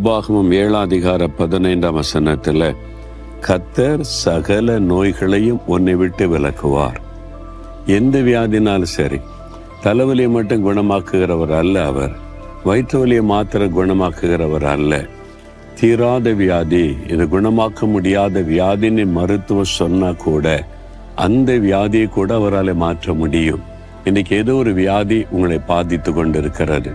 உபாகமம் 7:15 கர்த்தர் சகல நோய்களையும் உன்னை விட்டு விலக்குவார். எந்த வியாதினாலும் சரி, தலைவலியை மட்டும் குணமாக்குகிறவர் அல்ல அவர். வயிற்று வலியை மாத்திர குணமாக்குகிறவர் அல்ல. தீராத வியாதி, இது குணமாக்க முடியாத வியாதின்னு மருத்துவம் சொன்னா கூட அந்த வியாதியை கூட அவரால் மாற்ற முடியும். இன்னைக்கு ஏதோ ஒரு வியாதி உங்களை பாதித்து கொண்டிருக்கிறது.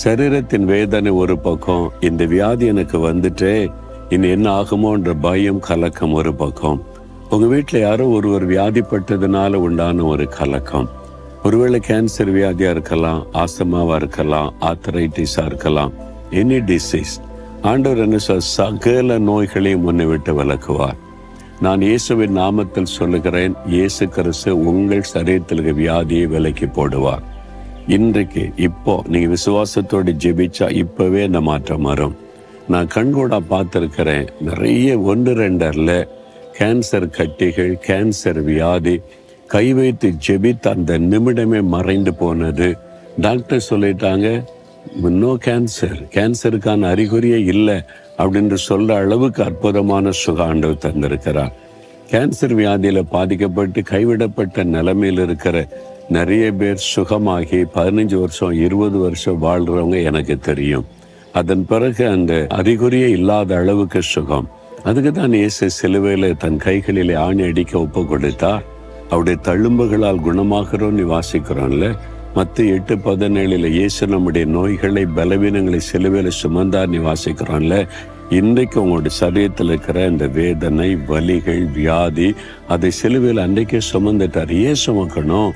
சரீரத்தின் வேதனை ஒரு பக்கம், இந்த வியாதி எனக்கு வந்துட்டே இன்னும் என்ன ஆகுமோன்ற பயம், கலக்கம் ஒரு பக்கம். உங்க வீட்டில் யாரோ ஒருவர் வியாதிப்பட்டதுனால உண்டான ஒரு கலக்கம். ஒருவேளை கேன்சர் வியாதியா இருக்கலாம், ஆஸ்துமாவா இருக்கலாம், ஆர்த்தரைட்டிஸா இருக்கலாம், எனி டிசீஸ். ஆண்டவர் என்ன சொல், சகல நோய்களையும் முன்னை விட்டு விலக்குவார். நான் இயேசுவின் நாமத்தில் சொல்லுகிறேன், இயேசு கிறிஸ்து உங்கள் சரீரத்தில் வியாதியை விலக்கி போடுவார். இன்றைக்கு இப்போ நீங்க விசுவாசத்தோடு ஜெபிச்சா இப்பவே இந்த மாற்றம் வரும். நான் கண்கூடா பார்த்திருக்கிறேன், நிறைய 1-2 கேன்சர் கட்டிகள், கேன்சர் வியாதி கை வைத்து ஜெபித்து அந்த நிமிடமே மறைந்து போனது. டாக்டர் சொல்லிட்டாங்க, நோ கேன்சர், கேன்சருக்கான அறிகுறியே இல்லை அப்படின்னு சொல்ற அளவுக்கு அற்புதமான சுக ஆண்டவர் தந்திருக்கிறார். கேன்சர் வியாதியில பாதிக்கப்பட்டு கைவிடப்பட்ட நிலைமையில் இருக்கிற நிறைய பேர் சுகமாகி 15 வருஷம் 20 வருஷம் வாழ்றவங்க எனக்கு தெரியும். அதன் பிறகு அந்த அறிகுறியே இல்லாத அளவுக்கு சுகம். அதுக்கு தான் இயேசு சிலுவையில தன் கைகளிலே ஆணி அடிக்க ஒப்பு கொடுத்தார். அவருடைய தழும்புகளால் குணமாகிறோம்னு வாசிக்கிறோம்ல. மத்திய 8:17 இயேசு நம்முடைய நோய்களை, பலவீனங்களை சிலுவையில சுமந்தார் வாசிக்கிறோம்ல. இன்றைக்கு உங்களுடைய சரீரத்தில் இருக்கிற இந்த வேதனை, வலிகள், வியாதி, அதை சிலுவையில் அன்றைக்கே சுமந்துட்டார். ஏன் சுமக்கணும்?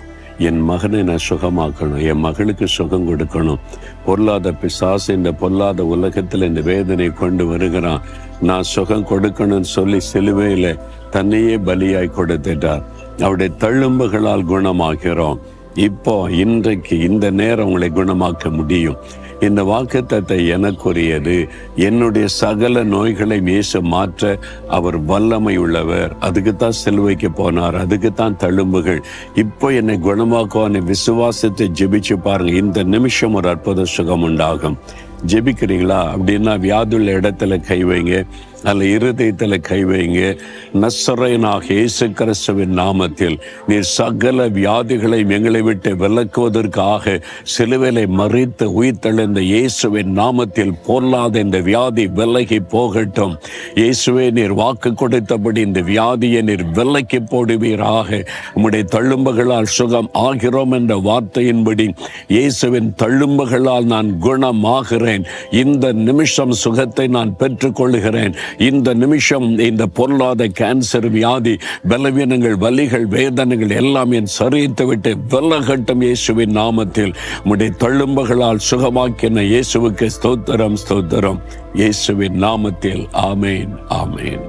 என் மகனை நான் சுகமாக்கணும், என் மகளுக்கு சுகம் கொடுக்கணும். பொல்லாத பிசாசு இந்த பொல்லாத உலகத்தில் இந்த வேதனை கொண்டு வருகிறான், நான் சுகம் கொடுக்கணும்னு சொல்லி சிலுவையில தன்னையே பலியாய் கொடுத்துட்டார். அவருடைய தழும்புகளால் குணமாகிறோம். இப்போ இன்றைக்கு இந்த நேரம் உங்களை குணமாக்க முடியும். இந்த வாக்குத்தத்தம் எனக்குரியது. என்னுடைய சகல நோய்களை இயேசு மாற்ற அவர் வல்லமை உள்ளவர். அதுக்குத்தான் சிலுவைக்கு போனார், அதுக்குத்தான் தழும்புகள். இப்போ என்னை குணமாக்குவான்னு விசுவாசத்தை ஜெபிச்சு பாருங்க. இந்த நிமிஷம் ஒரு அற்புத சுகம் உண்டாகும். ஜெபிக்கிறீங்களா? அப்படின்னா வியாதியுள்ள இடத்துல கை வைங்க, அல்ல இருதயத்தில் கை வைங்க. நசரேயனாகிய இயேசு கிறிஸ்துவின் நாமத்தில் நீர் சகல வியாதிகளை எங்களை விட்டு விலக்குவதற்காக சிலுவையிலே மரித்து உயிர்த்தெழுந்த இயேசுவின் நாமத்தில் பொல்லாத இந்த வியாதி விலகி போகட்டும். இயேசுவே, நீர் வாக்கு கொடுத்தபடி இந்த வியாதியை நீர் விலக்கி போடுவீராக. உம்முடைய தழும்புகளால் சுகம் ஆகிறோம் என்ற வார்த்தையின்படி இயேசுவின் தழும்புகளால் நான் குணமாகிறேன். இந்த நிமிஷம் சுகத்தை நான் பெற்றுக்கொள்கிறேன். இந்த நிமிஷம் இந்த பொருளாத கேன்சர் வியாதி, பலவீனங்கள், வலிகள், வேதனைகள் எல்லாம் என் சரீரத்தை விட்டு விலகட்டும் இயேசுவின் நாமத்தில். உம்முடைய தழும்புகளால் சுகமாக்கின இயேசுவுக்கு ஸ்தோத்திரம், ஸ்தோத்திரம். இயேசுவின் நாமத்தில் ஆமேன், ஆமேன்.